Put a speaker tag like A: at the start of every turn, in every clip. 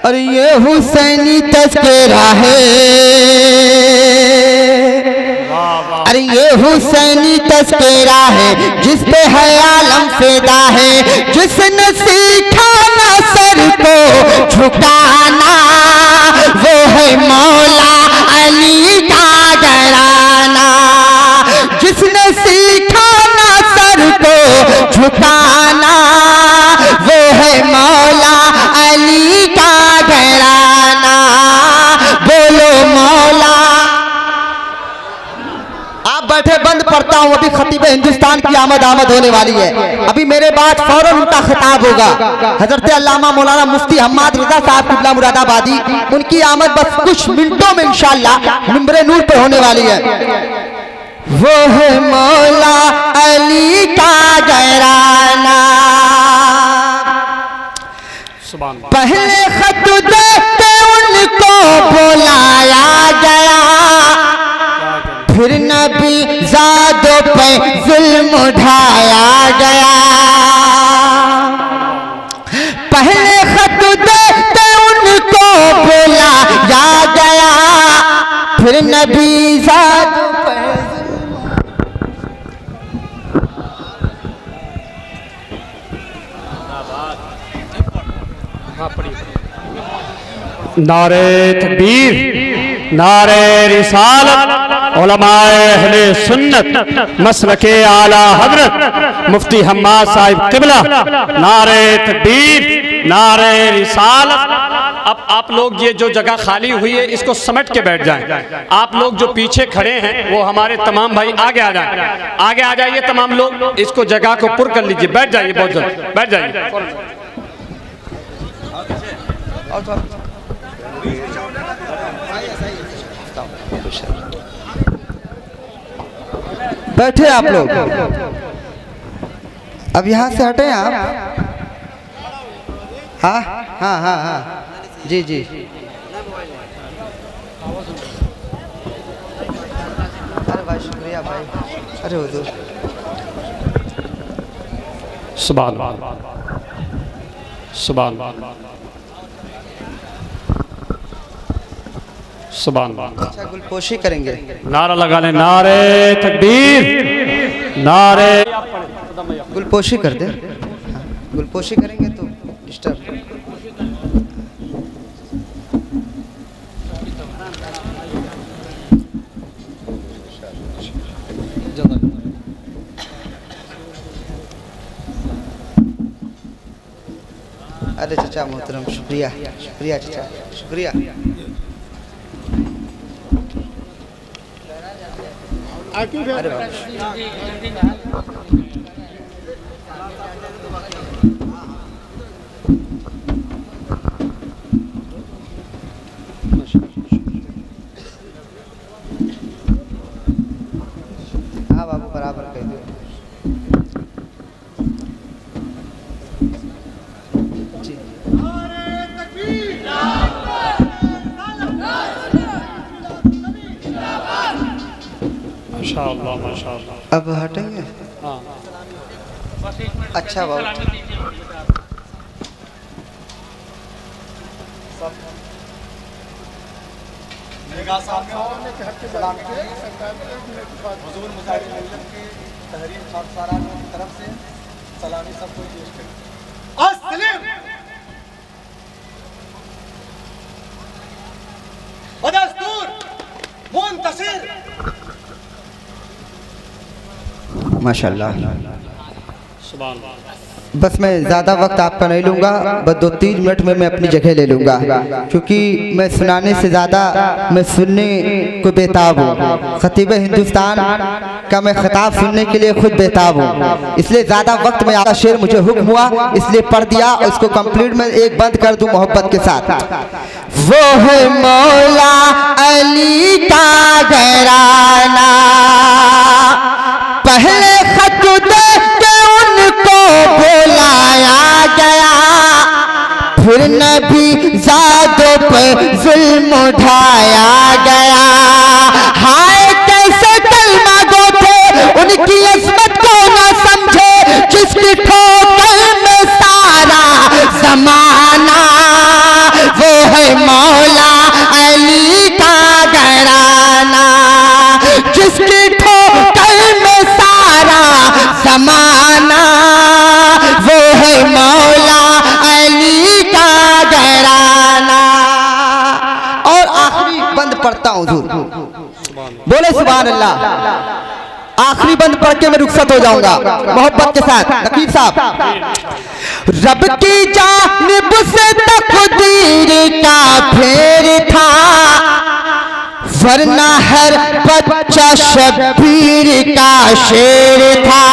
A: और ये हुसैनी तज़किरा है, अरे ये हुसैनी तज़किरा है जिस पे है आलम फिदा है, जिसने सीखा ना सर को झुकाना वो है मौला अली का घराना। जिसने सीखा ना सर को झुकाना वो है मौला अली का घराना। बोलो मौला। आप बैठे बंद पढ़ता हूँ, अभी खतीब हिंदुस्तान की आमद होने वाली है। अभी मेरे बाद फौरन उनका खिताब होगा। हजरत अल्लामा मौलाना मुफ्ती हम्माद रजा साहब किबला मुरादाबादी, उनकी आमद बस कुछ मिनटों में इंशाअल्लाह मिंबरे नूर पे होने वाली है। वो है मौला अली का घराना। पहले खत देते उनको बुलाया गया, फिर नबी ज़ादों पे जुल्म उठाया गया। पहले खत देते उनको बुलाया गया, फिर नबी ज़ादों पे
B: नारे तकबीर, नारे रिसालत, उलमाए अहले सुन्नत मसलके आला हजरत मुफ्ती हम्माद साहिब किबला, नारे तकबीर, नारे रिसालत। अब आप लोग ये जो जगह खाली हुई है इसको समेट के बैठ जाएं। आप लोग जो पीछे खड़े हैं वो हमारे तमाम भाई आगे आ जाएं, आगे आ जाइए तमाम लोग, इसको जगह को पुर कर लीजिए। बैठ जाइए, बहुत जल्द बैठ जाइए।
A: बैठे आप लोग, अब यहाँ से हटे आप। हाँ हाँ हाँ हाँ जी जी। अरे भाई शुक्रिया भाई। अरे हुजूर
B: सुभान अल्लाह, सुभान अल्लाह, सुभान अल्लाह।
A: अच्छा गुलपोशी करेंगे।
B: नारा लगा ले, नारे तकबीर, नारे।
A: गुलपोशी कर दे। गुलपोशी करेंगे तो डिस्टर्ब। अरे चाचा मोहतरम, शुक्रिया शुक्रिया चाचा, शुक्रिया। अरे हाँ बाबू बराबर कह दो।
B: माशाअल्लाह, माशाअल्लाह।
A: अब हटेंगे।
B: हाँ
A: अच्छा बाबू।
C: सलामी सबको पेश करें। अस्सलाम बदस्तूर मुंतशिर।
A: माशाअल्लाह।
B: सुभान अल्लाह।
A: बस मैं ज़्यादा वक्त आपका नहीं लूँगा, बस 2-3 मिनट में मैं अपनी जगह ले लूँगा, क्योंकि मैं सुनाने से ज़्यादा मैं सुनने को बेताब हूँ। खतीब हिंदुस्तान का मैं खिताब सुनने के लिए खुद बेताब हूँ, इसलिए ज़्यादा वक्त में आपका शेर मुझे हुक्म हुआ इसलिए पढ़ दिया। इसको कंप्लीट में एक बंद कर दूँ मोहब्बत के साथ। वो है मौला अली का घराना, पहले खत देके उनको बुलाया गया, फिर नबी ज़ादों पे जुल्म उठाया गया। हाय कैसे कलमा गो थे, उनकी अज़मत को न समझे, जिसकी ठोकर में सारा ज़माना। वो पढ़ता हूँ हुजूर। बोले सुभान अल्लाह। आखिरी बंद पढ़ के मैं रुखसत हो जाऊंगा मोहब्बत के साथ। नकीब साहब, रब की जानिब से तकदीर का फेर था, वरना हर बच्चा शब्बीर का शेर था।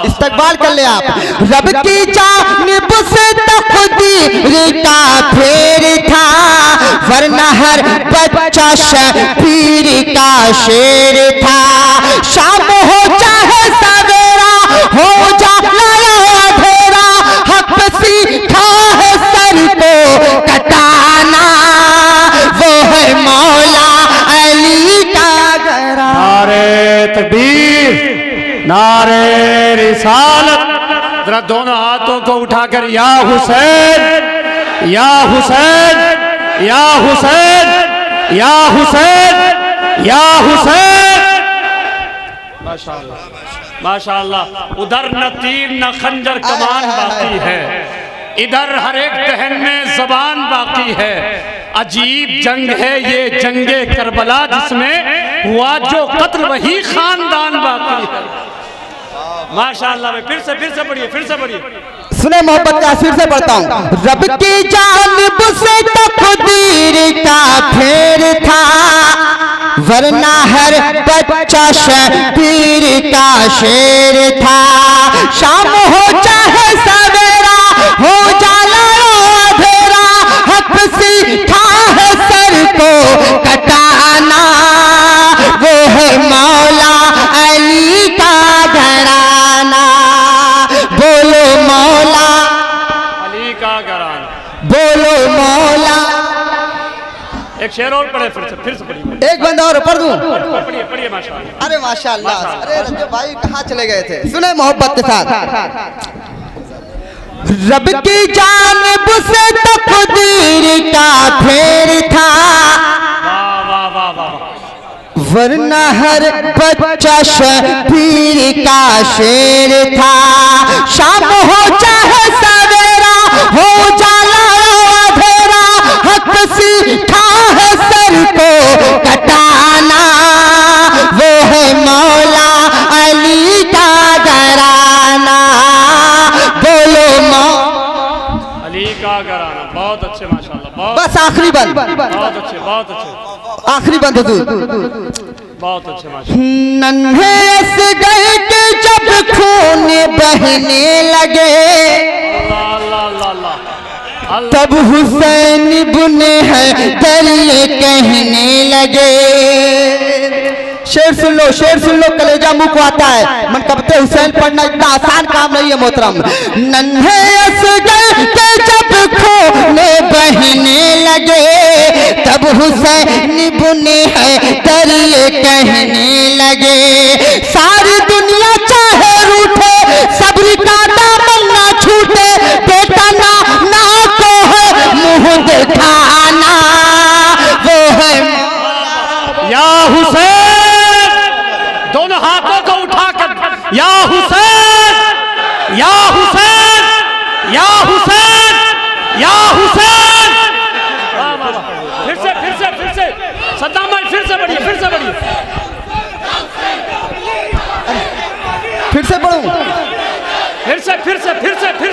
A: इस्तकबाल कर ले आप। रब की जानिब से तकदीर का फेर था, वरना हर बच्चा शब्बीर का शेर था। शाम हो चाहे सवेरा हो जाला अंधेरा, हक सीखा है सर को कटाना, वो है मौला अली का घराना।
B: नारे तकबीर, नारे रिसालत। जरा दोनों हाथों को उठाकर या हुसैन, या हुसैन, या हुसैन, या हुसैन, या हुसैन। माशाअल्लाह, माशाअल्लाह। उधर न तीर न खंजर कमान बाकी है, इधर हर एक दहन में जबान बाकी है। अजीब जंग है ये जंगे करबला, जिसमें हुआ जो कत्ल वही खानदान बाकी है। माशाअल्लाह। फिर से पढ़िए, फिर से पढ़िए।
A: सुने मोहब्बत का फिर से पढ़ता हूँ। रब की जानिब से तकदीर का फेर था, वरना हर बच्चा शब्बीर का शेर था। शाम हो चाहे सवेरा हो जाला अंधेरा, हक सीखा है सर को कटाना, वो है मौला अली का घराना। बोलो मौला
B: अली का घराना,
A: बोलो मौला।
B: एक शेर और पढ़े, फिर से पढ़िए।
A: एक बंदा और पढ़ दूं?
B: पढ़िए माशाअल्लाह।
A: अरे माशाअल्लाह। अरे रंजो भाई कहाँ चले गए थे? सुने मोहब्बत के साथ। रब की जानिब से तकदीर का फेर था, वरना हर बच्चा शब्बीर का शेर था। शाम हो चाहे सवेरा हो जाला अंधेरा, हक सीखा है सर को कटाना, वो है मौला अली का घराना। बोलो
B: अली का घराना। बहुत अच्छे माशाअल्लाह।
A: बस आखिरी बंद।
B: बहुत अच्छे, बहुत अच्छे,
A: आखिरी बंद हुजूर।
B: बहुत अच्छे माशाअल्लाह।
A: नन्हे असगर के जब खून बहने लगे,
B: अल्लाह अल्लाह अल्लाह।
A: तब हुसैन बुने हैं दरिए कहने लगे। शेर सुन लो, शेर सुन लो, कलेजा मुंह को आता है। मनकबते हुसैन पढ़ना इतना आसान काम नहीं है मोहतरम। नन्हे असगर के जब खून बहने लगे, तब हुसैन बुने हैं दरिए कहने लगे। सारी दुनिया चाहे रूठे, सब्र का दामन ना छूटे, बेटा ना को है मुंह दिखाना, वो है
B: या हुसैन। दोनों हाथों को उठाकर या हुसैन, या हुसैन, या हुसैन, या हुसैन। फिर से सद्दाम भाई, फिर से बढ़िए।
A: फिर से पढ़ूं?
B: फिर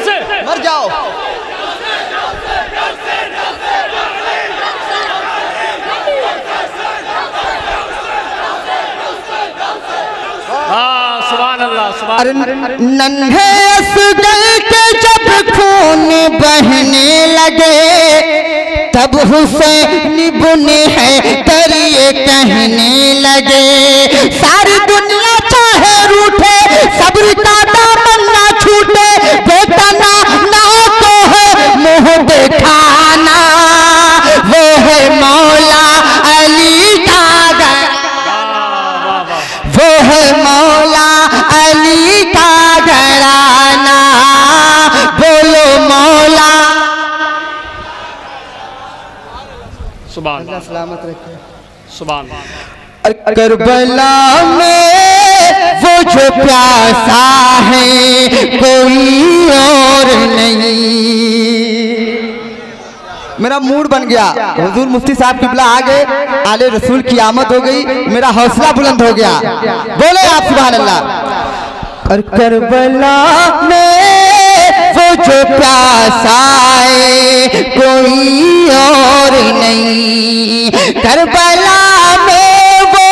B: से
A: मर जाओ।
B: सुभान अल्लाह, सुभान।
A: नन्हे असगर के जब खून बहने लगे, तब हुसैन बुने हैं दरिए कहने लगे। सारी दुनिया चाहे रूठे, सब्र का दामन ना छूटे, बेटा ना को है मुंह दिखाना, वो है मौला अली का घराना, वो है मौला अली का घराना। बोलो मौला।
B: सुभान
A: अल्लाह सलामत रखे।
B: सुभान।
A: करबला में वो जो प्यासा है कोई और नहीं, मेरा मूड बन गया। हुजूर मुफ्ती साहब किबला आ गए, आले रसूल की आमद हो गई, मेरा हौसला बुलंद हो गया। बोले आप सुभान अल्लाह। और करबला में वो जो प्यास आए कोई और नहीं, करबला में वो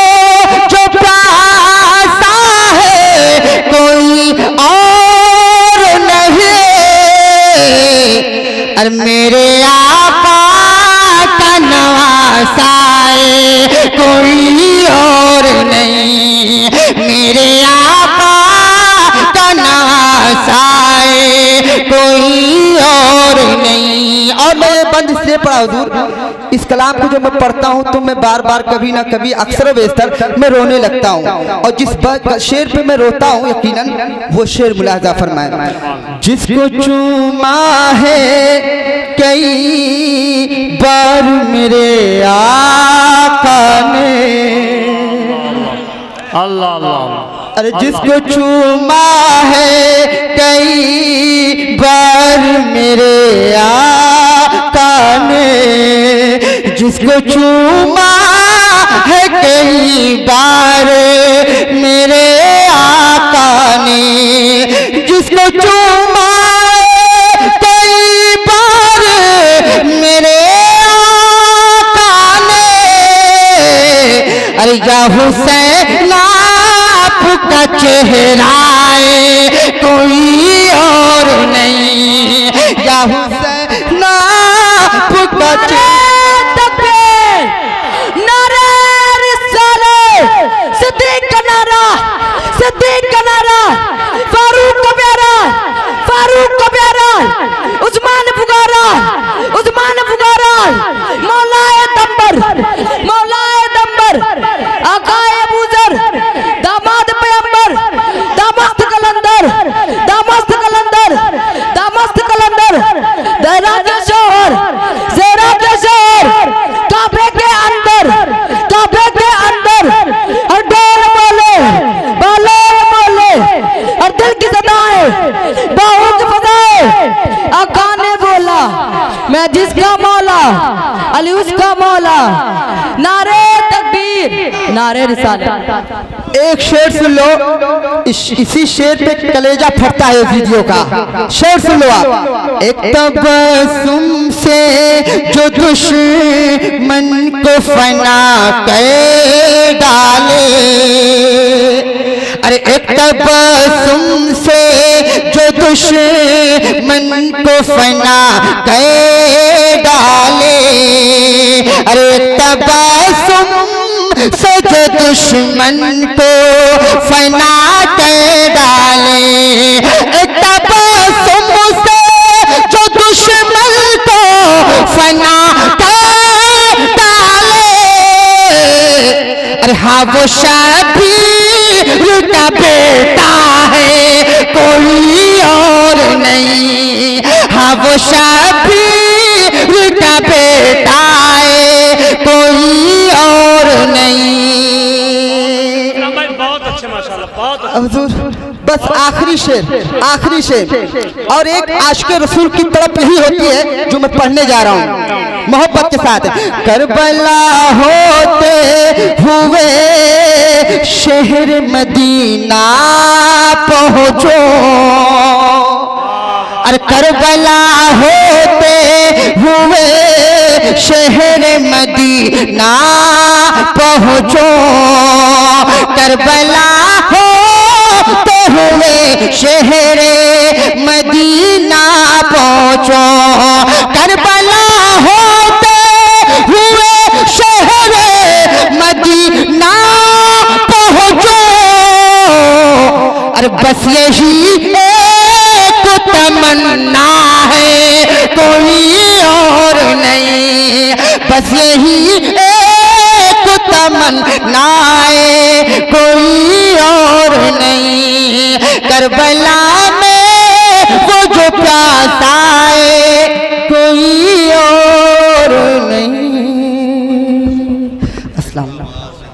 A: जो प्यास आए कोई और नहीं। और मेरे आका का नवासाए कोई और नहीं, मेरे आका का नवासाए कोई और नहीं। और मैं बंद इसलिए पढ़ा हुजूर, इस कलाम को जब मैं पढ़ता हूँ तो मैं बार बार कभी ना कभी अक्सर बेशतर मैं रोने लगता हूँ। और जिस शेर पे मैं रोता हूँ यकीनन वो शेर मुलाजा फरमाए। जिसको चूमा है कई बार मेरे आका ने,
B: अल्लाह अल्लाह।
A: अरे जिसको चूमा है कई बार मेरे आका ने, जिसको चूमा है कई बार मेरे आका ने, जिसको चूमा कई बार मेरे आका ने। अरे या हुसैन आपका चेहरा कोई और नहीं, या हुसैन आपका चेहरा।
D: नारे रिसालत सिद्दीक का नारा, सिद्दीक का नारा, फारूक का प्यारा, फारूक का प्यारा, उस्मान पुकारा, उस्मान पुकारा, मौलाए दंबर, मौलाए दंबर, आकाए अबूजर, दामाद पैगंबर, दामस्त कलंदर, दामस्त कलंदर, दामस्त कलंदर, दहरा के शोहर, ज़ेरा के शोहर, काबे के अंदर, काबे के अंदर, और डोल बोले, बालोल बोले, और दिल की सदाएं, बाहों की फजाएं। आका ने बोला मैं जिसका मौला अली उसका मौला। नारे तकबीर, नारे रिसालत।
A: एक शेर सुन लो, इसी शेर पे कलेजा फटता है वीडियो का। शेर सुन लो आप। एक तबस्सुम से जो दुश्मन को फना कर डाले, अरे एक तबस्सुम से जो दुश्मन को फना कर डाले, अरे तबस्सुम से जो दुश्मन को फना कर डाले, तबस्सुम से जो दुश्मन को फना कर डाले। अरे हाँ वो शबीर का बेटा है कोई और नहीं, हाँ वो शबीर का बेटा है कोई और नहीं।
B: बहुत अच्छे माशाल्लाह, बहुत अच्छे।
A: हुजूर बस आखिरी शेर, आखिरी शेर। और एक आशिक रसूल की तड़प यही होती है जो मैं पढ़ने जा रहा हूँ मोहब्बत के साथ। करबला होते हुए शहर मदीना पहुँचो, अरे करबला होते हुए शहर मदीना पहुँचो, करबला होते हुए शहर मदीना पहुँचो, करबला होते हुए शहर मदीना पहुँचो। अरे बस यही एक तमन्ना है कोई और नहीं, बस यही एक तमन्ना है कोई और नहीं। करबला में वो जो प्यास आए कोई और नहीं। अस्सलाम वालेकुम।